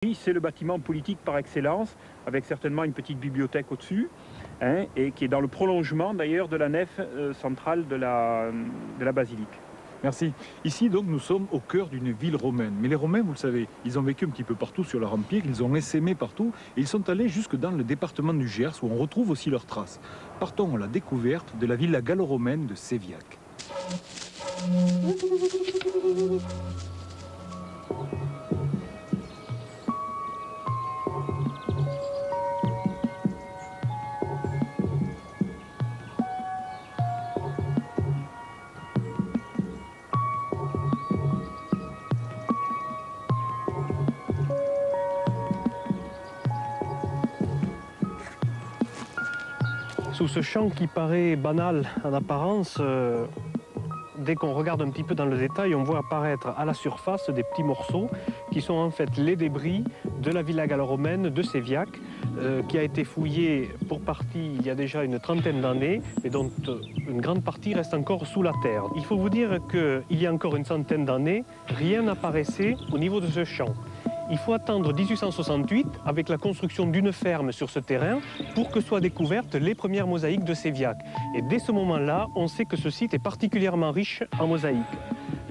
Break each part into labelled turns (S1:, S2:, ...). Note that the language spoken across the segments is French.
S1: Oui, c'est le bâtiment politique par excellence, avec certainement une petite bibliothèque au-dessus, hein, et qui est dans le prolongement d'ailleurs de la nef centrale de la basilique.
S2: Merci. Ici, donc, nous sommes au cœur d'une ville romaine. Mais les Romains, vous le savez, ils ont vécu un petit peu partout sur leur empire, ils ont essaimé partout, et ils sont allés jusque dans le département du Gers, où on retrouve aussi leurs traces. Partons à la découverte de la villa gallo-romaine de Séviac.
S3: Sous ce champ qui paraît banal en apparence, dès qu'on regarde un petit peu dans le détail, on voit apparaître à la surface des petits morceaux qui sont en fait les débris de la villa gallo-romaine de Séviac, qui a été fouillée pour partie il y a déjà une trentaine d'années, et dont une grande partie reste encore sous la terre. Il faut vous dire qu'il y a encore une centaine d'années, rien n'apparaissait au niveau de ce champ. Il faut attendre 1868, avec la construction d'une ferme sur ce terrain, pour que soient découvertes les premières mosaïques de Séviac. Et dès ce moment-là, on sait que ce site est particulièrement riche en mosaïques.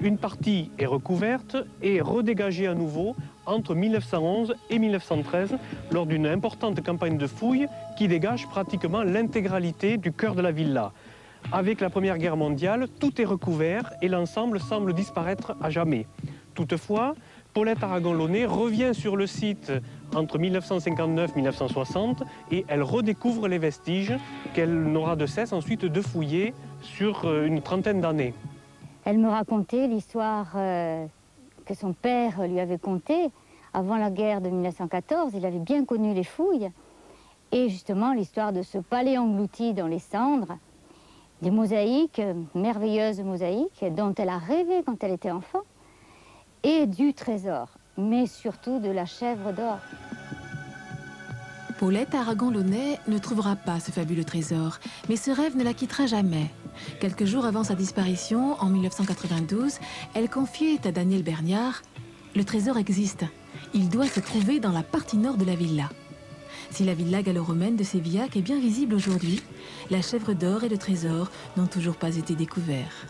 S3: Une partie est recouverte et redégagée à nouveau entre 1911 et 1913, lors d'une importante campagne de fouilles qui dégage pratiquement l'intégralité du cœur de la villa. Avec la Première Guerre mondiale, tout est recouvert et l'ensemble semble disparaître à jamais. Toutefois, Paulette Aragon-Launay revient sur le site entre 1959 et 1960 et elle redécouvre les vestiges qu'elle n'aura de cesse ensuite de fouiller sur une trentaine d'années.
S4: Elle me racontait l'histoire que son père lui avait contée avant la guerre de 1914. Il avait bien connu les fouilles et justement l'histoire de ce palais englouti dans les cendres, des mosaïques, merveilleuses mosaïques dont elle a rêvé quand elle était enfant, et du trésor, mais surtout de la chèvre d'or.
S5: Paulette Aragon-Launay ne trouvera pas ce fabuleux trésor, mais ce rêve ne la quittera jamais. Quelques jours avant sa disparition, en 1992, elle confiait à Daniel Berniard « Le trésor existe. Il doit se trouver dans la partie nord de la villa. » Si la villa gallo-romaine de Séviac est bien visible aujourd'hui, la chèvre d'or et le trésor n'ont toujours pas été découverts.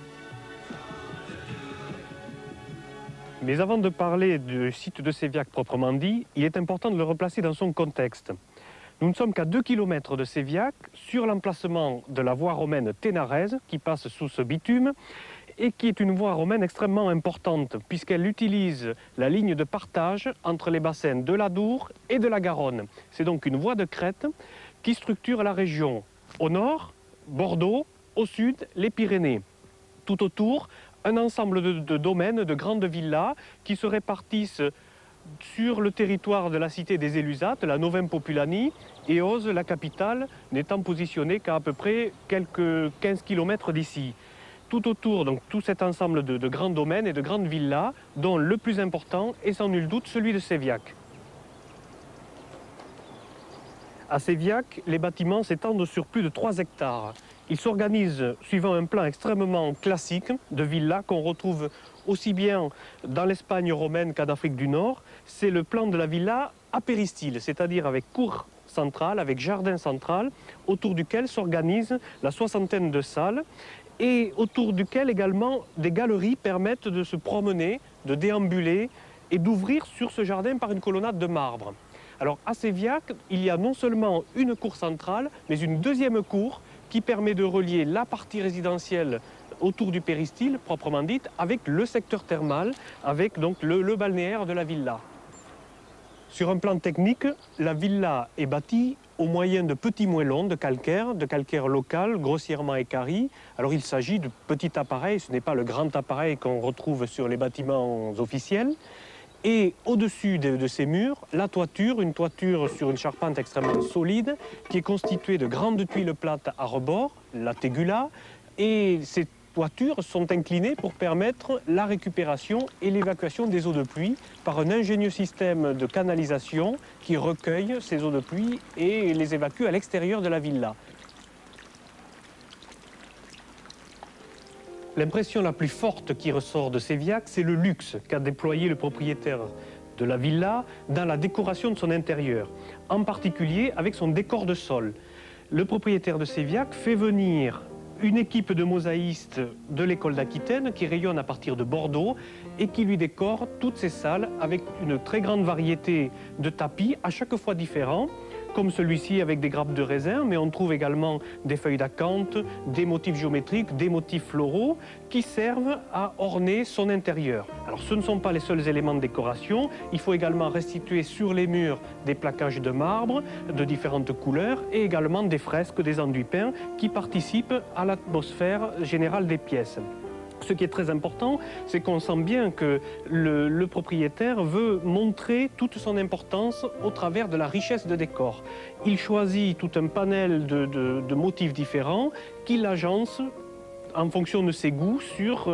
S3: Mais avant de parler du site de Séviac proprement dit, il est important de le replacer dans son contexte. Nous ne sommes qu'à 2 km de Séviac, sur l'emplacement de la voie romaine ténarèse, qui passe sous ce bitume, et qui est une voie romaine extrêmement importante, puisqu'elle utilise la ligne de partage entre les bassins de l'Adour et de la Garonne. C'est donc une voie de crête qui structure la région. Au nord, Bordeaux, au sud, les Pyrénées. Tout autour, un ensemble de domaines, de grandes villas qui se répartissent sur le territoire de la cité des Élusates, la Novem Populani, et Ose, la capitale, n'étant positionnée qu'à peu près quelques 15 km d'ici. Tout autour, donc tout cet ensemble de grands domaines et de grandes villas, dont le plus important est sans nul doute celui de Séviac. À Séviac, les bâtiments s'étendent sur plus de 3 hectares. Ils s'organisent suivant un plan extrêmement classique de villas qu'on retrouve aussi bien dans l'Espagne romaine qu'en Afrique du Nord. C'est le plan de la villa à péristyle, c'est-à-dire avec cour centrale, avec jardin central, autour duquel s'organise la soixantaine de salles et autour duquel également des galeries permettent de se promener, de déambuler et d'ouvrir sur ce jardin par une colonnade de marbre. Alors à Séviac, il y a non seulement une cour centrale, mais une deuxième cour qui permet de relier la partie résidentielle autour du péristyle, proprement dite, avec le secteur thermal, avec donc le balnéaire de la villa. Sur un plan technique, la villa est bâtie au moyen de petits moellons de calcaire local, grossièrement équarri. Alors il s'agit de petits appareils, ce n'est pas le grand appareil qu'on retrouve sur les bâtiments officiels. Et au-dessus de ces murs, la toiture, une toiture sur une charpente extrêmement solide, qui est constituée de grandes tuiles plates à rebord, la tegula, et ces toitures sont inclinées pour permettre la récupération et l'évacuation des eaux de pluie par un ingénieux système de canalisation qui recueille ces eaux de pluie et les évacue à l'extérieur de la villa. L'impression la plus forte qui ressort de Séviac, c'est le luxe qu'a déployé le propriétaire de la villa dans la décoration de son intérieur, en particulier avec son décor de sol. Le propriétaire de Séviac fait venir une équipe de mosaïstes de l'école d'Aquitaine qui rayonne à partir de Bordeaux et qui lui décore toutes ces salles avec une très grande variété de tapis, à chaque fois différents, comme celui-ci avec des grappes de raisin, mais on trouve également des feuilles d'acanthe, des motifs géométriques, des motifs floraux qui servent à orner son intérieur. Alors ce ne sont pas les seuls éléments de décoration, il faut également restituer sur les murs des plaquages de marbre de différentes couleurs et également des fresques, des enduits peints qui participent à l'atmosphère générale des pièces. Ce qui est très important, c'est qu'on sent bien que le propriétaire veut montrer toute son importance au travers de la richesse de décor. Il choisit tout un panel de motifs différents qu'il agence en fonction de ses goûts sur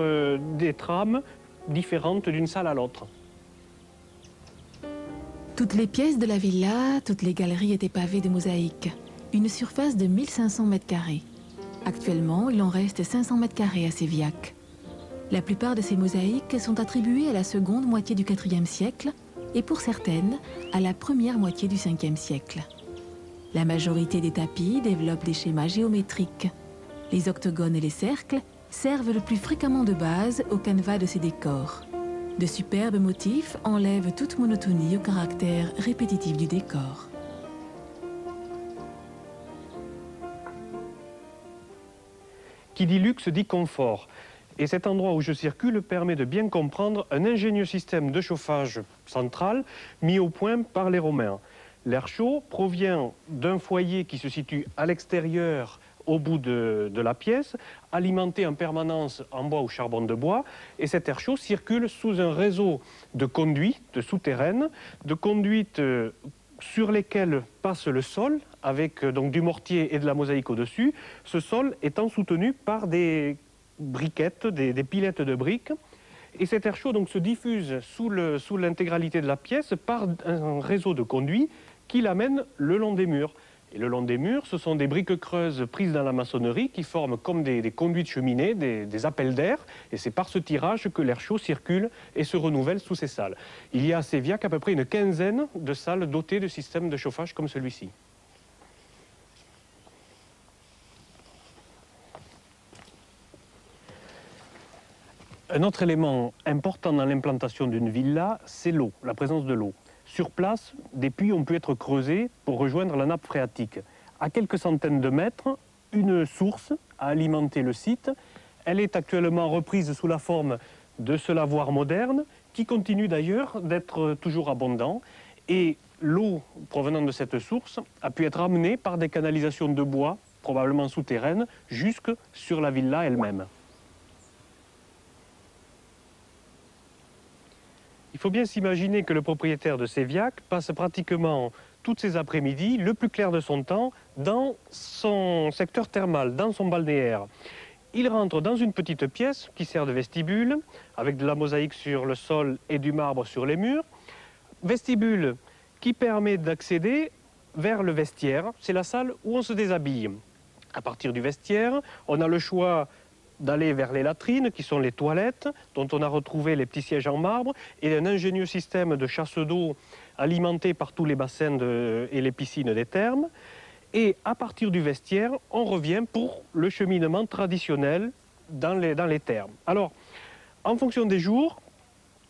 S3: des trames différentes d'une salle à l'autre.
S5: Toutes les pièces de la villa, toutes les galeries étaient pavées de mosaïques. Une surface de 1500 m². Actuellement, il en reste 500 m² à Séviac. La plupart de ces mosaïques sont attribuées à la seconde moitié du IVe siècle et pour certaines, à la première moitié du Ve siècle. La majorité des tapis développent des schémas géométriques. Les octogones et les cercles servent le plus fréquemment de base au canevas de ces décors. De superbes motifs enlèvent toute monotonie au caractère répétitif du décor.
S3: Qui dit luxe dit confort. Et cet endroit où je circule permet de bien comprendre un ingénieux système de chauffage central mis au point par les Romains. L'air chaud provient d'un foyer qui se situe à l'extérieur, au bout de la pièce, alimenté en permanence en bois ou charbon de bois. Et cet air chaud circule sous un réseau de conduites souterraines, de conduites sur lesquelles passe le sol, avec donc du mortier et de la mosaïque au-dessus, ce sol étant soutenu par des briquettes, des pilettes de briques. Et cet air chaud donc, se diffuse sous l'intégralité de la pièce par un réseau de conduits qui l'amène le long des murs. Et le long des murs, ce sont des briques creuses prises dans la maçonnerie qui forment comme des conduits de cheminée, des appels d'air. Et c'est par ce tirage que l'air chaud circule et se renouvelle sous ces salles. Il y a à Séviac à peu près une quinzaine de salles dotées de systèmes de chauffage comme celui-ci. Un autre élément important dans l'implantation d'une villa, c'est l'eau, la présence de l'eau. Sur place, des puits ont pu être creusés pour rejoindre la nappe phréatique. À quelques centaines de mètres, une source a alimenté le site. Elle est actuellement reprise sous la forme de ce lavoir moderne, qui continue d'ailleurs d'être toujours abondant. Et l'eau provenant de cette source a pu être amenée par des canalisations de bois, probablement souterraines, jusque sur la villa elle-même. Il faut bien s'imaginer que le propriétaire de Séviac passe pratiquement toutes ses après-midi, le plus clair de son temps, dans son secteur thermal, dans son balnéaire. Il rentre dans une petite pièce qui sert de vestibule, avec de la mosaïque sur le sol et du marbre sur les murs. Vestibule qui permet d'accéder vers le vestiaire. C'est la salle où on se déshabille. À partir du vestiaire, on a le choix d'aller vers les latrines, qui sont les toilettes, dont on a retrouvé les petits sièges en marbre, et un ingénieux système de chasse d'eau alimenté par tous les bassins et les piscines des thermes. Et à partir du vestiaire, on revient pour le cheminement traditionnel dans les thermes. Alors, en fonction des jours,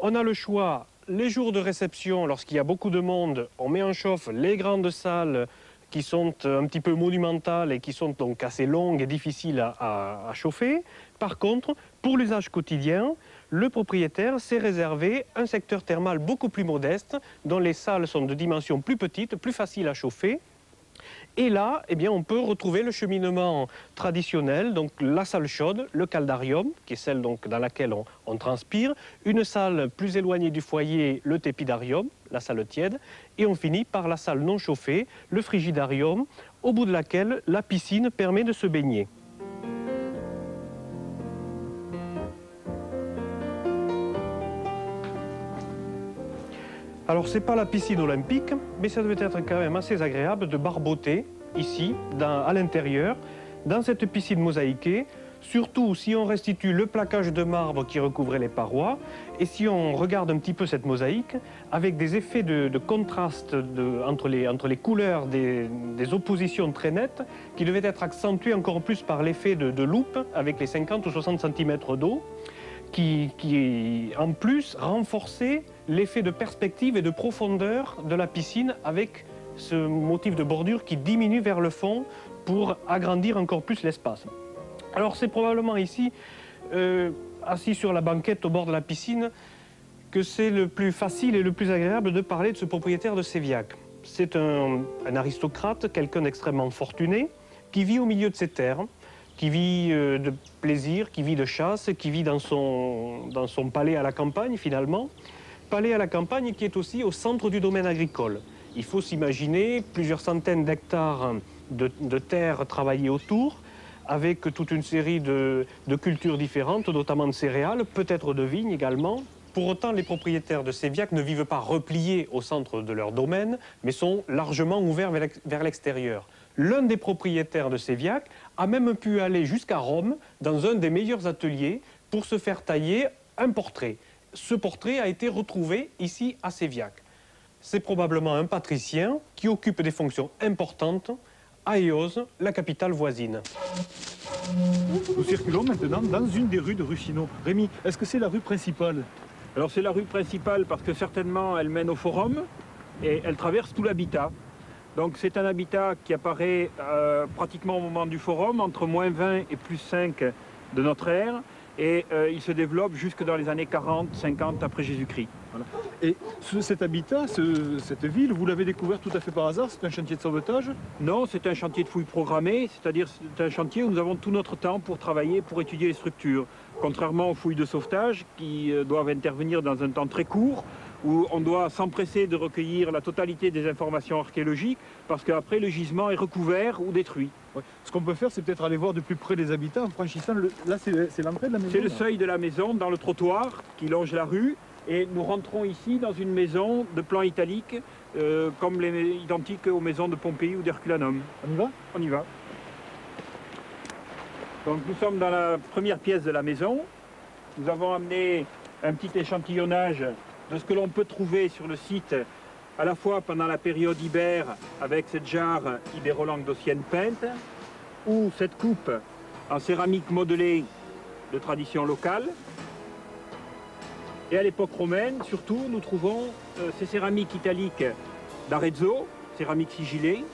S3: on a le choix. Les jours de réception, lorsqu'il y a beaucoup de monde, on met en chauffe les grandes salles qui sont un petit peu monumentales et qui sont donc assez longues et difficiles à chauffer. Par contre, pour l'usage quotidien, le propriétaire s'est réservé un secteur thermal beaucoup plus modeste, dont les salles sont de dimensions plus petites, plus faciles à chauffer. Et là, eh bien, on peut retrouver le cheminement traditionnel, donc la salle chaude, le caldarium, qui est celle donc, dans laquelle on transpire, une salle plus éloignée du foyer, le tépidarium, la salle tiède, et on finit par la salle non chauffée, le frigidarium, au bout de laquelle la piscine permet de se baigner. Alors, ce n'est pas la piscine olympique, mais ça devait être quand même assez agréable de barboter ici, à l'intérieur, dans cette piscine mosaïquée, surtout si on restitue le plaquage de marbre qui recouvrait les parois et si on regarde un petit peu cette mosaïque avec des effets de contraste entre les couleurs des oppositions très nettes qui devaient être accentuées encore plus par l'effet de loupe avec les 50 ou 60 cm d'eau qui en plus renforçait l'effet de perspective et de profondeur de la piscine avec ce motif de bordure qui diminue vers le fond pour agrandir encore plus l'espace. Alors c'est probablement ici, assis sur la banquette au bord de la piscine, que c'est le plus facile et le plus agréable de parler de ce propriétaire de Séviac. C'est un aristocrate, quelqu'un d'extrêmement fortuné, qui vit au milieu de ses terres, qui vit de plaisir, qui vit de chasse, qui vit dans son palais à la campagne finalement. Palais à la campagne qui est aussi au centre du domaine agricole. Il faut s'imaginer plusieurs centaines d'hectares de terres travaillées autour, avec toute une série de cultures différentes, notamment de céréales, peut-être de vignes également. Pour autant, les propriétaires de Séviac ne vivent pas repliés au centre de leur domaine, mais sont largement ouverts vers l'extérieur. L'un des propriétaires de Séviac a même pu aller jusqu'à Rome, dans un des meilleurs ateliers, pour se faire tailler un portrait. Ce portrait a été retrouvé ici à Séviac. C'est probablement un patricien qui occupe des fonctions importantes à Eauze, la capitale voisine.
S2: Nous circulons maintenant dans une des rues de Ruchino. Rémi, est-ce que c'est la rue principale?
S1: Alors c'est la rue principale parce que certainement elle mène au forum et elle traverse tout l'habitat. Donc c'est un habitat qui apparaît pratiquement au moment du forum, entre moins 20 et plus 5 de notre ère. Et il se développe jusque dans les années 40, 50 après Jésus-Christ.
S2: Voilà. Et cet habitat, cette ville, vous l'avez découvert tout à fait par hasard? C'est un chantier de sauvetage?
S1: Non, c'est un chantier de fouilles programmé, c'est-à-dire c'est un chantier où nous avons tout notre temps pour travailler, pour étudier les structures. Contrairement aux fouilles de sauvetage qui doivent intervenir dans un temps très court, où on doit s'empresser de recueillir la totalité des informations archéologiques, parce qu'après le gisement est recouvert ou détruit.
S2: Ouais. Ce qu'on peut faire, c'est peut-être aller voir de plus près les habitants en franchissant Là, c'est l'entrée de la maison?
S1: C'est le seuil de la maison, dans le trottoir qui longe la rue. Et nous rentrons ici dans une maison de plan italique, identique aux maisons de Pompéi ou d'Herculanum.
S2: On y va?
S1: On y va. Donc nous sommes dans la première pièce de la maison. Nous avons amené un petit échantillonnage de ce que l'on peut trouver sur le site, à la fois pendant la période ibère, avec cette jarre ibéro-languedocienne peinte, ou cette coupe en céramique modelée de tradition locale. Et à l'époque romaine, surtout, nous trouvons ces céramiques italiques d'Arezzo, céramique sigillée,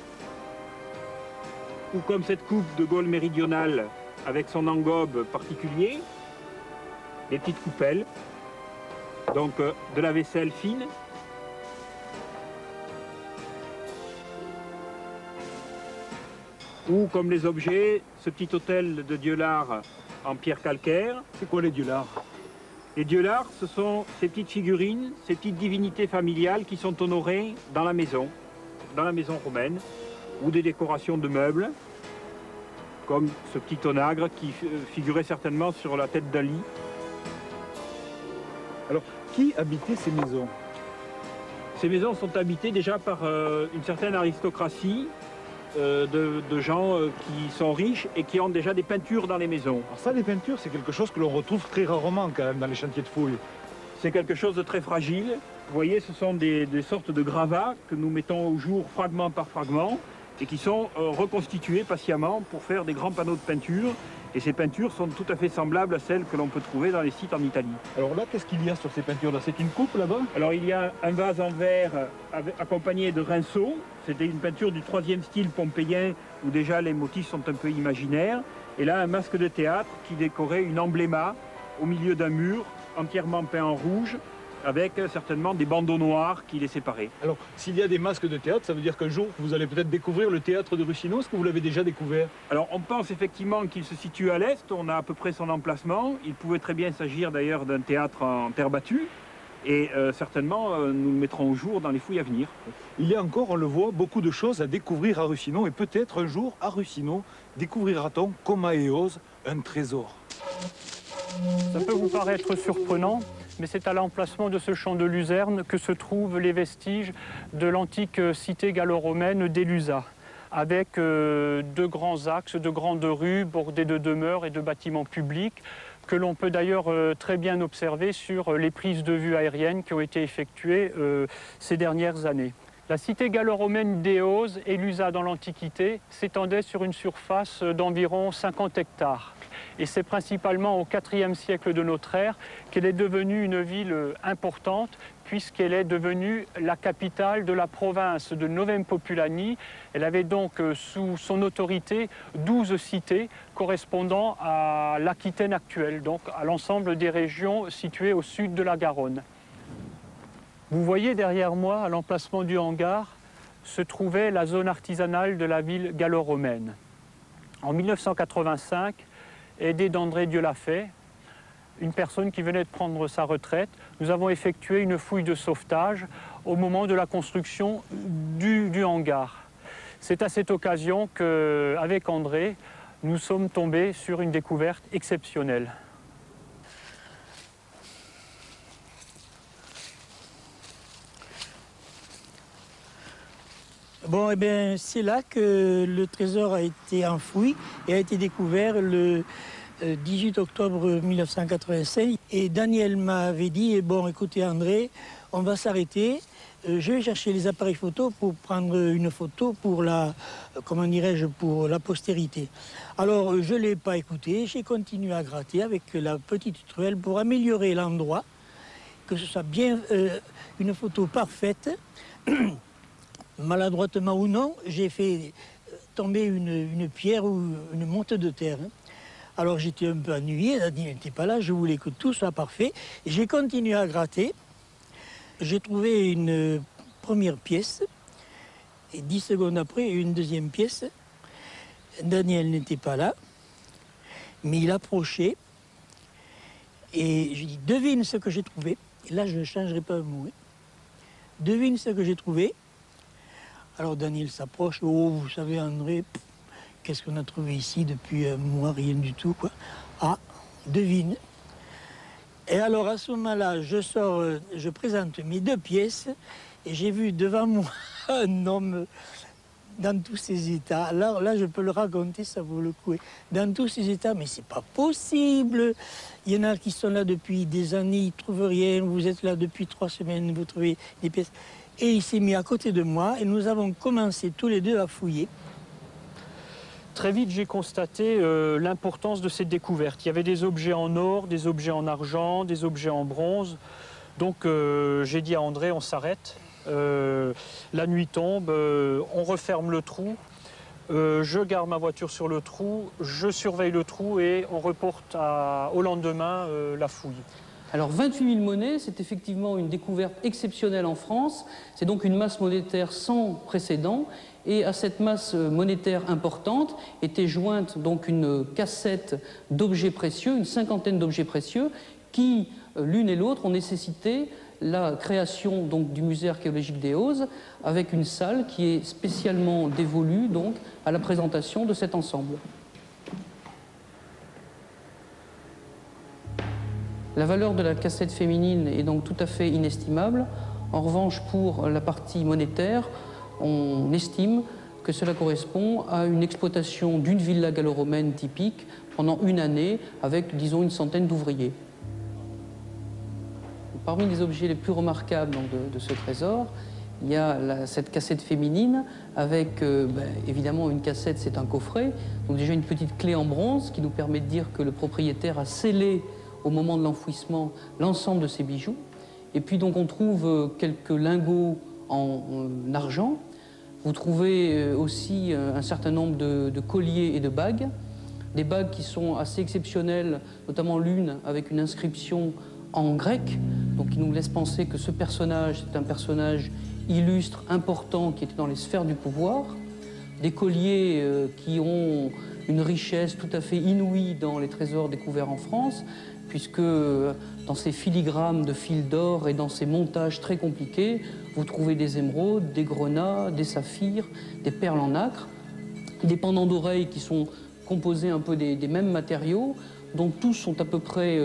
S1: ou comme cette coupe de Gaule méridionale avec son engobe particulier, des petites coupelles, donc de la vaisselle fine. Ou comme les objets, ce petit hôtel de Dieulard en pierre calcaire.
S2: C'est quoi les Dieulard?
S1: Les Dieulard, ce sont ces petites figurines, ces petites divinités familiales qui sont honorées dans la maison romaine, ou des décorations de meubles, comme ce petit onagre qui figurait certainement sur la tête d'un lit.
S2: Alors, qui habitait ces maisons?
S1: Ces maisons sont habitées déjà par une certaine aristocratie, de gens qui sont riches et qui ont déjà des peintures dans les maisons.
S2: Alors ça, les peintures, c'est quelque chose que l'on retrouve très rarement quand même dans les chantiers de fouilles.
S1: C'est quelque chose de très fragile. Vous voyez, ce sont des sortes de gravats que nous mettons au jour fragment par fragment et qui sont reconstitués patiemment pour faire des grands panneaux de peinture. Et ces peintures sont tout à fait semblables à celles que l'on peut trouver dans les sites en Italie.
S2: Alors là, qu'est-ce qu'il y a sur ces peintures-là? C'est une coupe là-bas?
S1: Alors il y a un vase en verre accompagné de rinceaux. C'était une peinture du 3e style pompéien où déjà les motifs sont un peu imaginaires. Et là, un masque de théâtre qui décorait une embléma au milieu d'un mur entièrement peint en rouge, avec certainement des bandeaux noirs qui les séparaient.
S2: Alors, s'il y a des masques de théâtre, ça veut dire qu'un jour, vous allez peut-être découvrir le théâtre de Ruchino. Est-ce que vous l'avez déjà découvert?
S1: Alors, on pense effectivement qu'il se situe à l'est, on a à peu près son emplacement. Il pouvait très bien s'agir d'ailleurs d'un théâtre en terre battue. Et certainement, nous le mettrons au jour dans les fouilles à venir.
S2: Il y a encore, on le voit, beaucoup de choses à découvrir à Ruchino. Et peut-être un jour, à Ruchino, découvrira-t-on, comme à Eauze, un trésor.
S6: Ça peut vous paraître surprenant, mais c'est à l'emplacement de ce champ de luzerne que se trouvent les vestiges de l'antique cité gallo-romaine d'Elusa. avec de grands axes, de grandes rues bordées de demeures et de bâtiments publics, que l'on peut d'ailleurs très bien observer sur les prises de vue aériennes qui ont été effectuées ces dernières années. La cité gallo-romaine d'Éose, élusa dans l'Antiquité, s'étendait sur une surface d'environ 50 hectares. Et c'est principalement au IVe siècle de notre ère qu'elle est devenue une ville importante, puisqu'elle est devenue la capitale de la province de Novem Populani. Elle avait donc sous son autorité 12 cités correspondant à l'Aquitaine actuelle, donc à l'ensemble des régions situées au sud de la Garonne. Vous voyez derrière moi, à l'emplacement du hangar, se trouvait la zone artisanale de la ville gallo-romaine. En 1985, aidé d'André Dieulafay, une personne qui venait de prendre sa retraite, nous avons effectué une fouille de sauvetage au moment de la construction du hangar. C'est à cette occasion qu'avec André, nous sommes tombés sur une découverte exceptionnelle.
S7: Bon, eh bien, c'est là que le trésor a été enfoui et a été découvert le 18 octobre 1985. Et Daniel m'avait dit, bon, écoutez André, on va s'arrêter. Je vais chercher les appareils photo pour prendre une photo pour la, comment dirais-je, pour la postérité. Alors, je ne l'ai pas écouté, j'ai continué à gratter avec la petite truelle pour améliorer l'endroit, que ce soit bien une photo parfaite. Maladroitement ou non, j'ai fait tomber une pierre ou une montée de terre. Alors j'étais un peu ennuyé, Daniel n'était pas là, je voulais que tout soit parfait. J'ai continué à gratter. J'ai trouvé une première pièce et 10 secondes après, une deuxième pièce. Daniel n'était pas là, mais il approchait et je dis devine ce que j'ai trouvé. Et là, je ne changerai pas un mot. Devine ce que j'ai trouvé. Alors Daniel s'approche, oh vous savez André, qu'est-ce qu'on a trouvé ici depuis un mois, rien du tout quoi. Ah, devine. Et alors à ce moment-là, je sors, je présente mes deux pièces et j'ai vu devant moi un homme dans tous ses états. Alors là, je peux le raconter, ça vaut le coup. Dans tous ses états, mais c'est pas possible. Il y en a qui sont là depuis des années, ils ne trouvent rien. Vous êtes là depuis 3 semaines, vous trouvez des pièces. Et il s'est mis à côté de moi et nous avons commencé tous les deux à fouiller.
S6: Très vite, j'ai constaté l'importance de cette découverte. Il y avait des objets en or, des objets en argent, des objets en bronze. Donc j'ai dit à André, on s'arrête. La nuit tombe, on referme le trou. Je garde ma voiture sur le trou, je surveille le trou et on reporte au lendemain la fouille.
S8: Alors 28 000 monnaies, c'est effectivement une découverte exceptionnelle en France. C'est donc une masse monétaire sans précédent. Et à cette masse monétaire importante était jointe donc une cassette d'objets précieux, une cinquantaine d'objets précieux, qui, l'une et l'autre, ont nécessité la création donc, du musée archéologique d'Éose, avec une salle qui est spécialement dévolue donc, à la présentation de cet ensemble. La valeur de la cassette féminine est donc tout à fait inestimable. En revanche, pour la partie monétaire, on estime que cela correspond à une exploitation d'une villa gallo-romaine typique pendant une année avec, disons, une centaine d'ouvriers. Parmi les objets les plus remarquables donc, de ce trésor, il y a cette cassette féminine avec, évidemment, une cassette, c'est un coffret. Donc déjà une petite clé en bronze qui nous permet de dire que le propriétaire a scellé au moment de l'enfouissement l'ensemble de ses bijoux. Et puis donc on trouve quelques lingots en argent. Vous trouvez aussi un certain nombre de colliers et de bagues. Des bagues qui sont assez exceptionnelles, notamment l'une avec une inscription en grec, donc qui nous laisse penser que ce personnage est un personnage illustre, important, qui était dans les sphères du pouvoir. Des colliers qui ont une richesse tout à fait inouïe dans les trésors découverts en France, puisque dans ces filigranes de fil d'or et dans ces montages très compliqués, vous trouvez des émeraudes, des grenats, des saphirs, des perles en nacre, des pendants d'oreilles qui sont composés un peu des mêmes matériaux, dont tous sont à peu près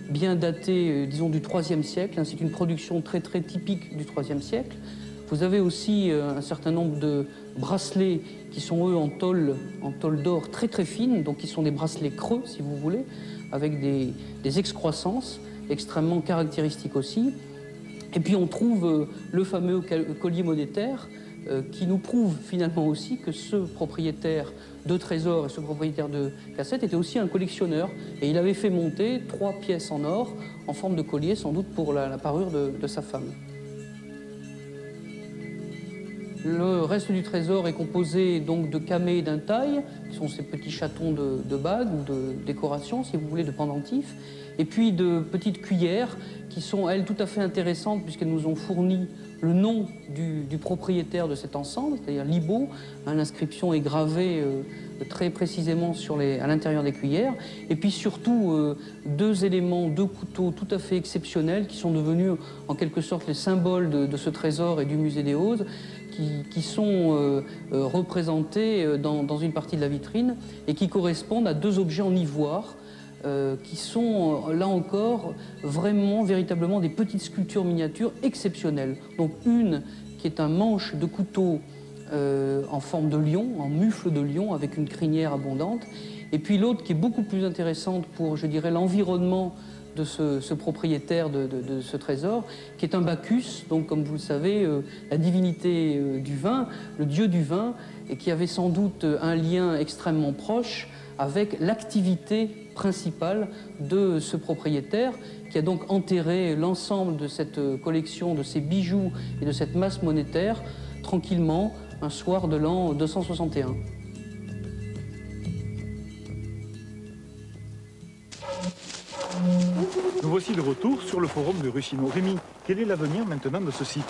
S8: bien datés, disons, du IIIe siècle. C'est une production très très typique du IIIe siècle. Vous avez aussi un certain nombre de bracelets qui sont eux en tôle d'or très très fine, donc qui sont des bracelets creux si vous voulez, avec des excroissances extrêmement caractéristiques aussi. Et puis on trouve le fameux collier monétaire qui nous prouve finalement aussi que ce propriétaire de trésors et ce propriétaire de cassettes était aussi un collectionneur. Et il avait fait monter 3 pièces en or en forme de collier, sans doute pour la parure de sa femme. Le reste du trésor est composé donc de camées et d'intailles, qui sont ces petits chatons de bagues ou de décoration, si vous voulez, de pendentifs, et puis de petites cuillères qui sont, elles, tout à fait intéressantes puisqu'elles nous ont fourni le nom du propriétaire de cet ensemble, c'est-à-dire Libaud. L'inscription est gravée très précisément à l'intérieur des cuillères. Et puis surtout, 2 éléments, 2 couteaux tout à fait exceptionnels qui sont devenus en quelque sorte les symboles de ce trésor et du musée des Hauzes, qui sont représentés dans une partie de la vitrine et qui correspondent à 2 objets en ivoire qui sont, là encore, véritablement des petites sculptures miniatures exceptionnelles. Donc une qui est un manche de couteau en forme de lion, en mufle de lion, avec une crinière abondante, et puis l'autre qui est beaucoup plus intéressante pour, je dirais, l'environnement de ce propriétaire de ce trésor, qui est un Bacchus, donc comme vous le savez, la divinité du vin, le dieu du vin, et qui avait sans doute un lien extrêmement proche avec l'activité principale de ce propriétaire, qui a donc enterré l'ensemble de cette collection, de ces bijoux et de cette masse monétaire, tranquillement, un soir de l'an 261.
S2: Nous voici de retour sur le forum de Ruchino. Rémi, quel est l'avenir maintenant de ce site?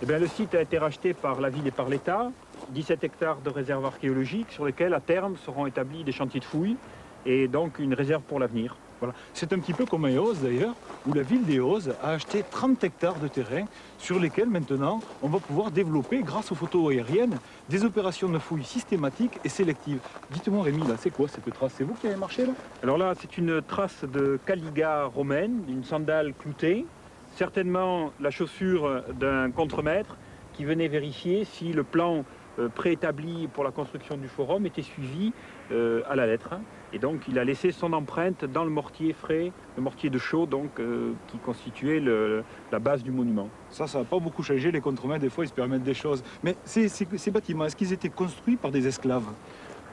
S1: Eh bien, le site a été racheté par la ville et par l'État, 17 hectares de réserve archéologique sur lesquels, à terme, seront établis des chantiers de fouilles et donc une réserve pour l'avenir.
S2: Voilà. C'est un petit peu comme à Eauze d'ailleurs, où la ville des Hauzes a acheté 30 hectares de terrain sur lesquels maintenant on va pouvoir développer, grâce aux photos aériennes, des opérations de fouilles systématiques et sélectives. Dites-moi Rémi, là, c'est quoi cette trace? C'est vous qui avez marché là?
S1: Alors là, c'est une trace de caliga romaine, d'une sandale cloutée, certainement la chaussure d'un contremaître qui venait vérifier si le plan préétabli pour la construction du forum était suivi à la lettre. Et donc il a laissé son empreinte dans le mortier frais, le mortier de chaux donc, qui constituait la base du monument.
S2: Ça n'a pas beaucoup changé, les contremaîtres des fois ils se permettent des choses. Mais ces bâtiments, est-ce qu'ils étaient construits par des esclaves?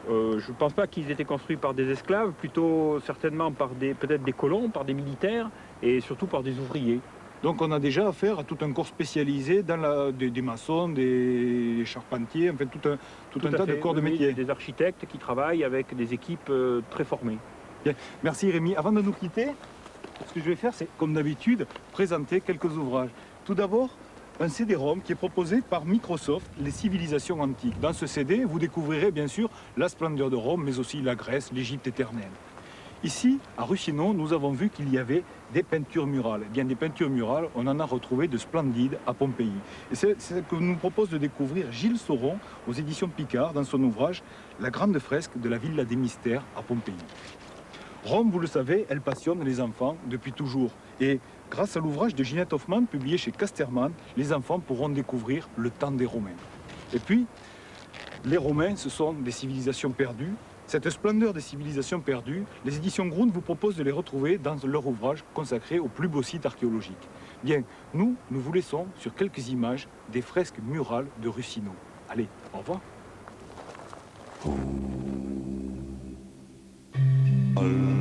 S1: Je ne pense pas qu'ils étaient construits par des esclaves, plutôt certainement par peut-être des colons, par des militaires et surtout par des ouvriers.
S2: Donc on a déjà affaire à tout un corps spécialisé dans des maçons, des charpentiers, enfin tout un tas de corps de métier.
S1: Des architectes qui travaillent avec des équipes très formées.
S2: Bien. Merci Rémi. Avant de nous quitter, ce que je vais faire, c'est comme d'habitude, présenter quelques ouvrages. Tout d'abord, un CD-ROM qui est proposé par Microsoft, les civilisations antiques. Dans ce CD, vous découvrirez bien sûr la splendeur de Rome, mais aussi la Grèce, l'Égypte éternelle. Ici, à Ruchino, nous avons vu qu'il y avait des peintures murales. Eh bien, des peintures murales, on en a retrouvé de splendides à Pompéi. Et c'est ce que nous propose de découvrir Gilles Sauron aux éditions Picard dans son ouvrage « La grande fresque de la Villa des Mystères à Pompéi ». Rome, vous le savez, elle passionne les enfants depuis toujours. Et grâce à l'ouvrage de Ginette Hoffmann, publié chez Casterman, les enfants pourront découvrir le temps des Romains. Et puis, les Romains, ce sont des civilisations perdues. Cette splendeur des civilisations perdues, les éditions Grund vous proposent de les retrouver dans leur ouvrage consacré aux plus beaux sites archéologiques. Bien, nous vous laissons sur quelques images des fresques murales de Ruchino. Allez, au revoir.
S9: Al